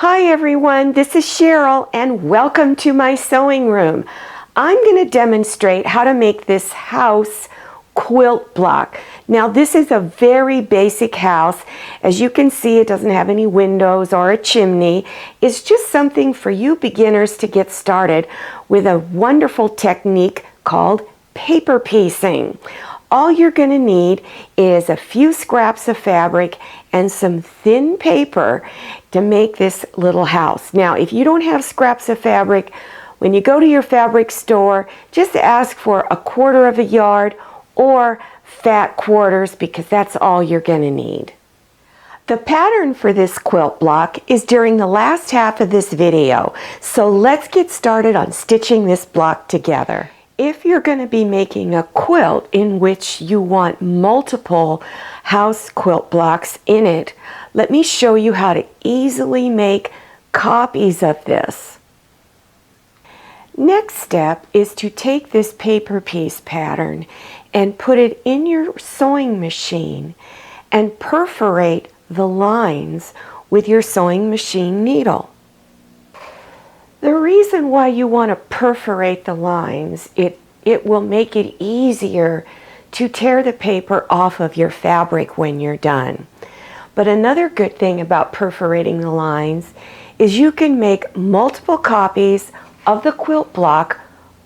Hi everyone, this is Cheryl and welcome to my sewing room. I'm going to demonstrate how to make this house quilt block. Now this is a very basic house. As you can see, it doesn't have any windows or a chimney. It's just something for you beginners to get started with a wonderful technique called paper piecing. All you're going to need is a few scraps of fabric and some thin paper to make this little house. Now, if you don't have scraps of fabric, when you go to your fabric store, just ask for 1/4 yard or fat quarters because that's all you're going to need. The pattern for this quilt block is during the last half of this video, so let's get started on stitching this block together. If you're going to be making a quilt in which you want multiple house quilt blocks in it, let me show you how to easily make copies of this. Next step is to take this paper piece pattern and put it in your sewing machine and perforate the lines with your sewing machine needle. The reason why you want to perforate the lines, it will make it easier to tear the paper off of your fabric when you're done. But another good thing about perforating the lines is you can make multiple copies of the quilt block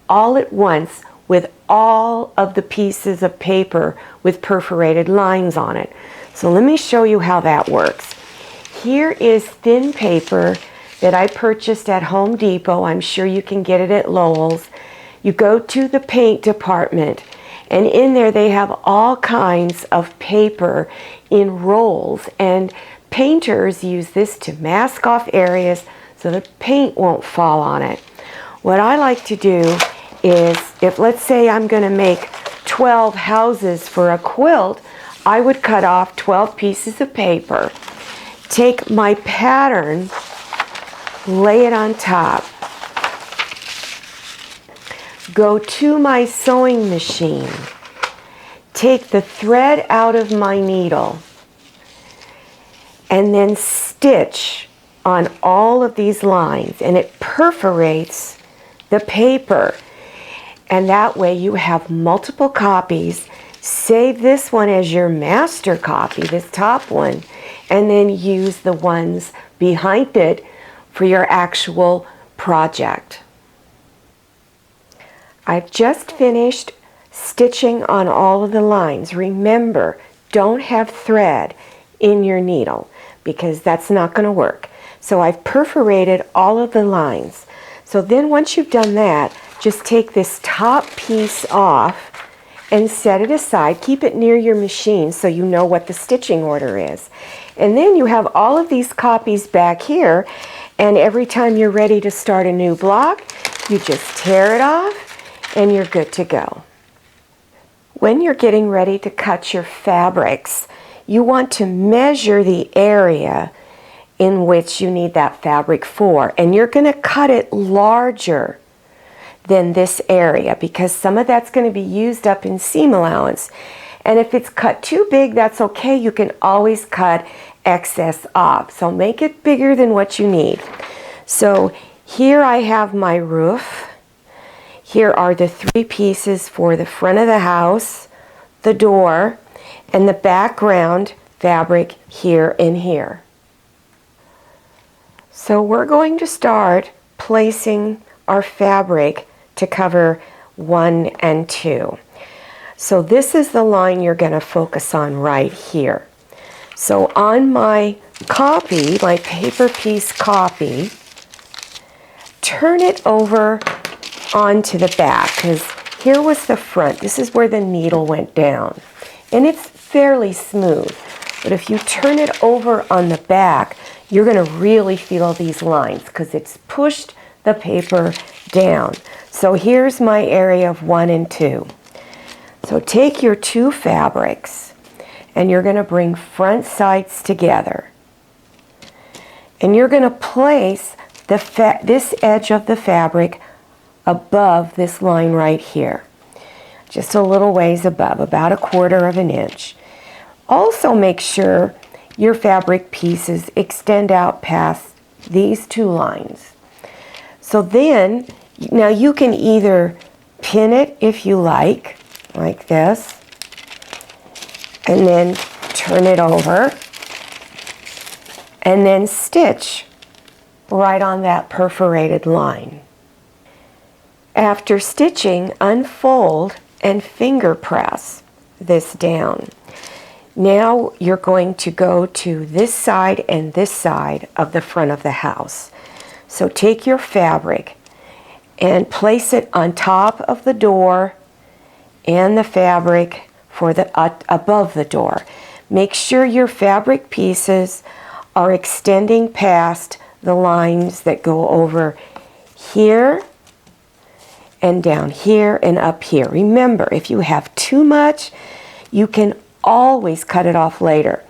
all at once with all of the pieces of paper with perforated lines on it. So let me show you how that works. Here is thin paper that I purchased at Home Depot. I'm sure you can get it at Lowell's. You go to the paint department and in there they have all kinds of paper in rolls, and painters use this to mask off areas so the paint won't fall on it. What I like to do is, if let's say I'm going to make 12 houses for a quilt, I would cut off 12 pieces of paper, take my pattern, lay it on top, go to my sewing machine, take the thread out of my needle, and then stitch on all of these lines, and it perforates the paper, and that way you have multiple copies. Save this one as your master copy, this top one, and then use the ones behind it for your actual project. I've just finished stitching on all of the lines. Remember, don't have thread in your needle because that's not going to work. So I've perforated all of the lines. So then once you've done that, just take this top piece off and set it aside. Keep it near your machine so you know what the stitching order is. And then you have all of these copies back here, and every time you're ready to start a new block, you just tear it off and you're good to go. When you're getting ready to cut your fabrics, you want to measure the area in which you need that fabric for, and you're going to cut it larger than this area because some of that's going to be used up in seam allowance. And if it's cut too big, that's okay. You can always cut excess off. So make it bigger than what you need. So here I have my roof. Here are the 3 pieces for the front of the house, the door, and the background fabric here and here. So we're going to start placing our fabric to cover 1 and 2. So this is the line you're going to focus on right here. So on my copy, my paper piece copy, turn it over onto the back, because here was the front. This is where the needle went down. And it's fairly smooth. But if you turn it over on the back, you're going to really feel these lines because it's pushed the paper down. So here's my area of 1 and 2. So take your 2 fabrics and you're going to bring front sides together. And you're going to place this edge of the fabric above this line right here. Just a little ways above, about 1/4 inch. Also make sure your fabric pieces extend out past these two lines. So then, now you can either pin it if you like this, and then turn it over, and then stitch right on that perforated line. After stitching, unfold and finger press this down. Now you're going to go to this side and this side of the front of the house. So take your fabric and place it on top of the door and the fabric for the above the door. Make sure your fabric pieces are extending past the lines that go over here and down here and up here. Remember, if you have too much, you can always cut it off later.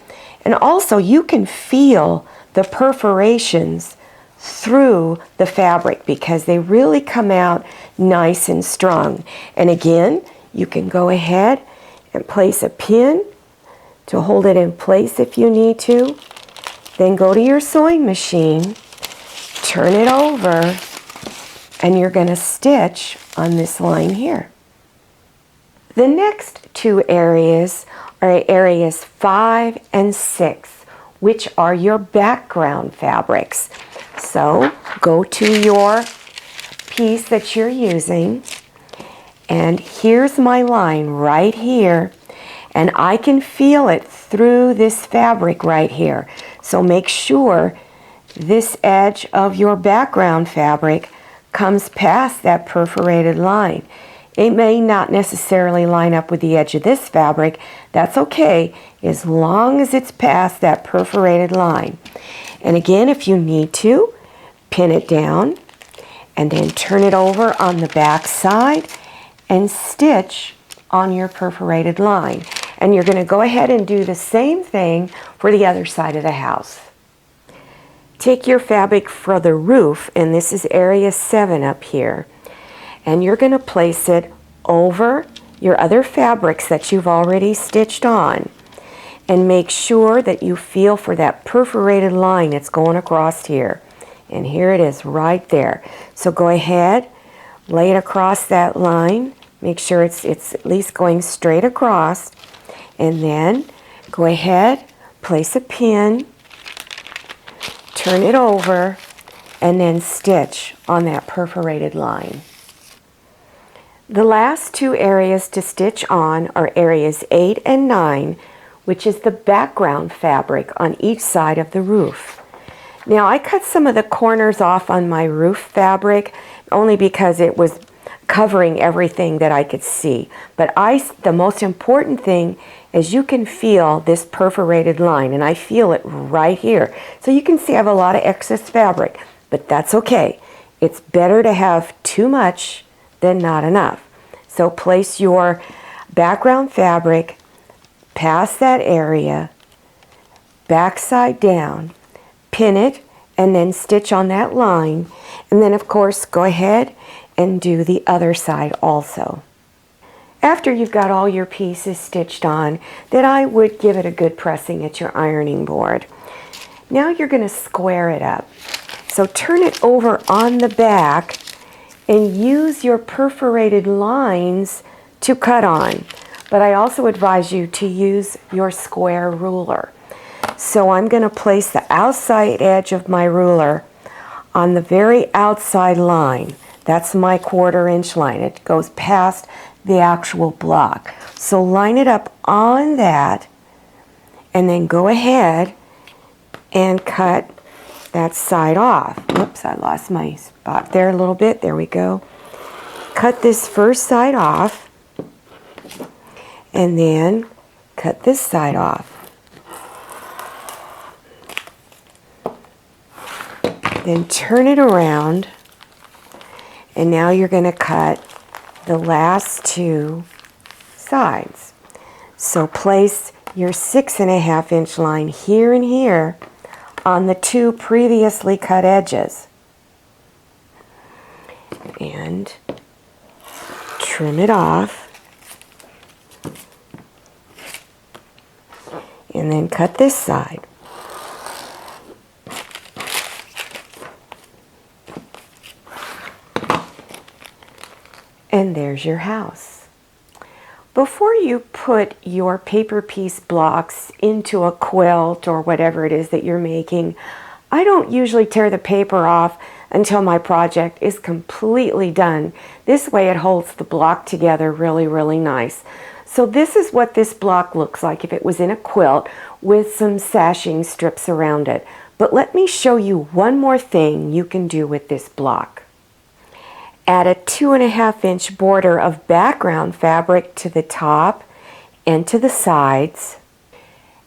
And also, you can feel the perforations through the fabric because they really come out nice and strong. And again, you can go ahead and place a pin to hold it in place if you need to. Then go to your sewing machine, turn it over, and you're going to stitch on this line here. The next two areas are areas 5 and 6, which are your background fabrics. So go to your piece that you're using, and here's my line right here, and I can feel it through this fabric right here. So make sure this edge of your background fabric comes past that perforated line. It may not necessarily line up with the edge of this fabric. That's okay, as long as it's past that perforated line. And again, if you need to, pin it down and then turn it over on the back side and stitch on your perforated line. And you're going to go ahead and do the same thing for the other side of the house. Take your fabric for the roof, and this is area 7 up here, and you're going to place it over your other fabrics that you've already stitched on, and make sure that you feel for that perforated line that's going across here. And here it is right there. So go ahead, lay it across that line, make sure it's at least going straight across, and then go ahead, place a pin, turn it over, and then stitch on that perforated line. The last two areas to stitch on are areas 8 and 9, which is the background fabric on each side of the roof. Now I cut some of the corners off on my roof fabric only because it was covering everything that I could see. But the most important thing is you can feel this perforated line, and I feel it right here. So you can see I have a lot of excess fabric, but that's okay. It's better to have too much than not enough. So place your background fabric past that area, backside down, pin it, and then stitch on that line. And then of course go ahead and do the other side also. After you've got all your pieces stitched on, then I would give it a good pressing at your ironing board. Now you're going to square it up. So turn it over on the back and use your perforated lines to cut on. But I also advise you to use your square ruler. So I'm going to place the outside edge of my ruler on the very outside line. That's my 1/4 inch line. It goes past the actual block. So line it up on that, and then go ahead and cut that side off. Whoops, I lost my spot there a little bit. There we go. Cut this first side off, and then cut this side off. Then turn it around, and now you're going to cut the last two sides. So place your 6.5 inch line here and here on the two previously cut edges. And trim it off. And then cut this side. And there's your house. Before you put your paper piece blocks into a quilt or whatever it is that you're making, I don't usually tear the paper off until my project is completely done. This way it holds the block together really, really nice. So this is what this block looks like if it was in a quilt with some sashing strips around it. But let me show you one more thing you can do with this block. Add a 2.5-inch border of background fabric to the top and to the sides.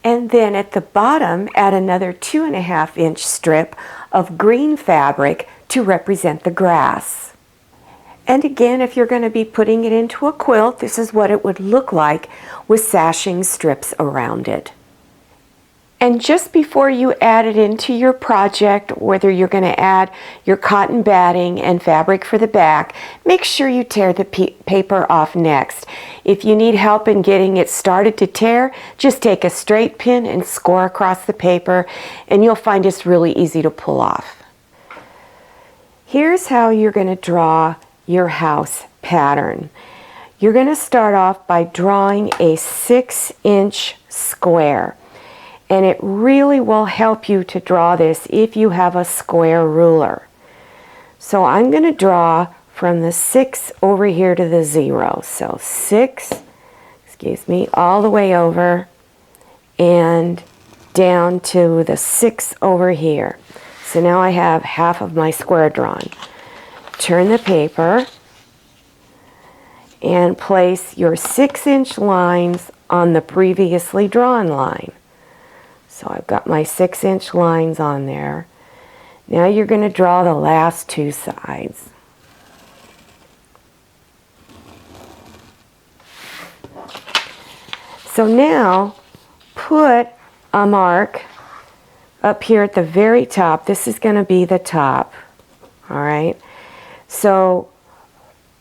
And then at the bottom, add another 2.5-inch strip of green fabric to represent the grass. And again, if you're going to be putting it into a quilt, this is what it would look like with sashing strips around it. And just before you add it into your project, whether you're going to add your cotton batting and fabric for the back, make sure you tear the paper off next. If you need help in getting it started to tear, just take a straight pin and score across the paper, and you'll find it's really easy to pull off. Here's how you're going to draw your house pattern. You're going to start off by drawing a 6-inch square. And it really will help you to draw this if you have a square ruler. So I'm going to draw from the 6 over here to the 0. So 6, all the way over and down to the 6 over here. So now I have half of my square drawn. Turn the paper and place your 6-inch lines on the previously drawn line. So I've got my 6-inch lines on there. Now you're going to draw the last 2 sides. So now put a mark up here at the very top. This is going to be the top. All right. So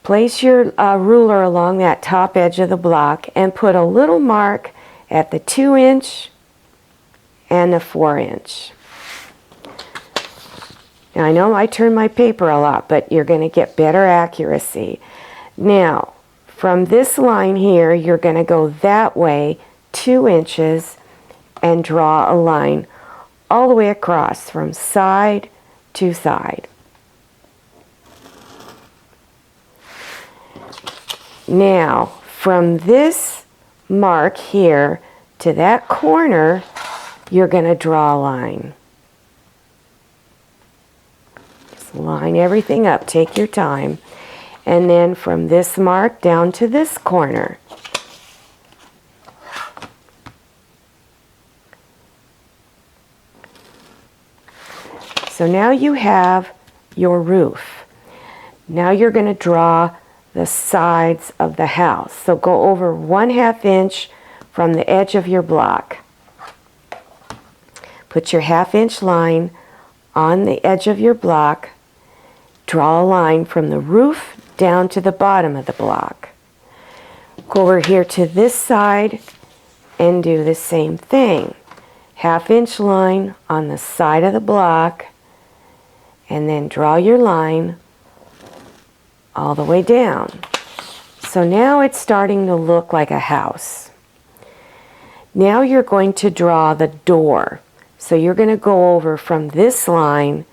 place your ruler along that top edge of the block and put a little mark at the 2-inch and the 4-inch. Now I know I turn my paper a lot, but you're going to get better accuracy. Now from this line here, you're going to go that way 2 inches and draw a line all the way across from side to side. Now from this mark here to that corner, you're going to draw a line. Just line everything up, take your time. And then from this mark down to this corner. So now you have your roof. Now you're going to draw the sides of the house. So go over 1/2 inch from the edge of your block. Put your 1/2 inch line on the edge of your block. Draw a line from the roof down to the bottom of the block. Go over here to this side and do the same thing. 1/2 inch line on the side of the block, and then draw your line all the way down. So now it's starting to look like a house. Now you're going to draw the door. So you're going to go over from this line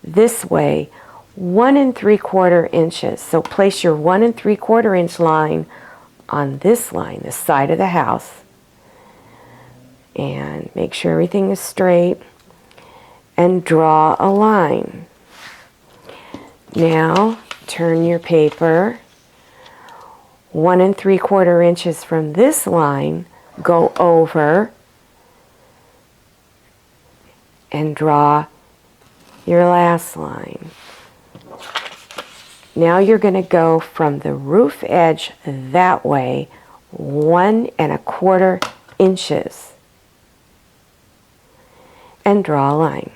this way 1 3/4 inches. So place your 1 3/4 inch line on this line, the side of the house, and make sure everything is straight and draw a line. Now turn your paper 1 3/4 inches from this line, go over and draw your last line. Now you're going to go from the roof edge that way 1 1/4 inches and draw a line.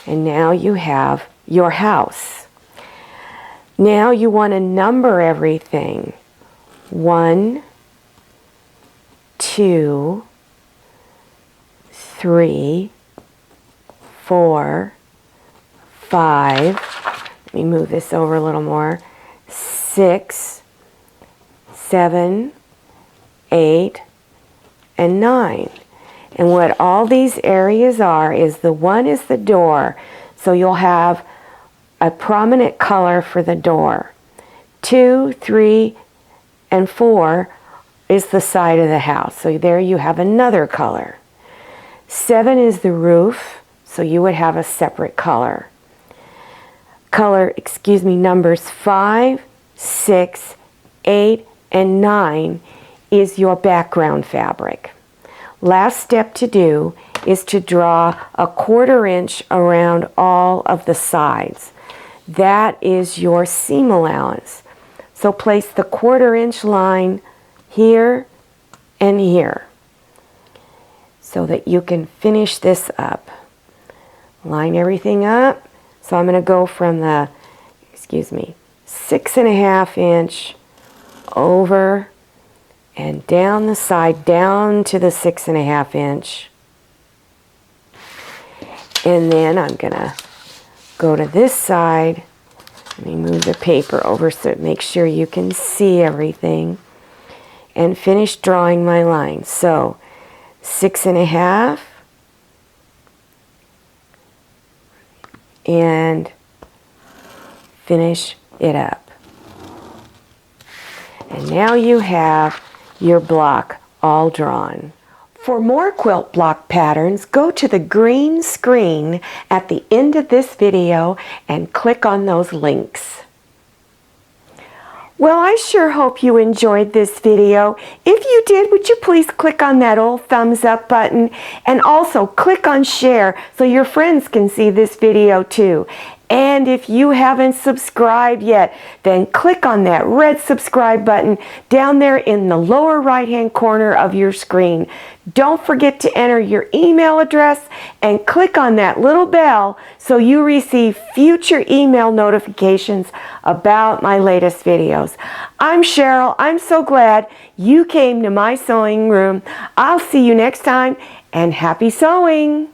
And now you have your house. Now you want to number everything. 1, 2, 3, 4, 5. me move this over a little more. 6, 7, 8, and 9. And what all these areas are is the 1 is the door. So you'll have a prominent color for the door. 2, 3, and 4 is the side of the house. So there you have another color. 7 is the roof. So you would have a separate color. Numbers 5, 6, 8, and 9 is your background fabric. Last step to do is to draw a 1/4 inch around all of the sides. That is your seam allowance. So place the 1/4 inch line here and here so that you can finish this up. Line everything up. So I'm going to go from the, 6.5 inch over and down the side, down to the 6.5 inch. And then I'm going to go to this side. Let me move the paper over so it makes sure you can see everything. And finish drawing my line. So 6.5 and finish it up. And now you have your block all drawn. For more quilt block patterns, go to the green screen at the end of this video and click on those links. Well, I sure hope you enjoyed this video. If you did, would you please click on that old thumbs up button and also click on share so your friends can see this video too. And if you haven't subscribed yet, then click on that red subscribe button down there in the lower right-hand corner of your screen. Don't forget to enter your email address and click on that little bell so you receive future email notifications about my latest videos. I'm Cheryl. I'm so glad you came to my sewing room. I'll see you next time, and happy sewing!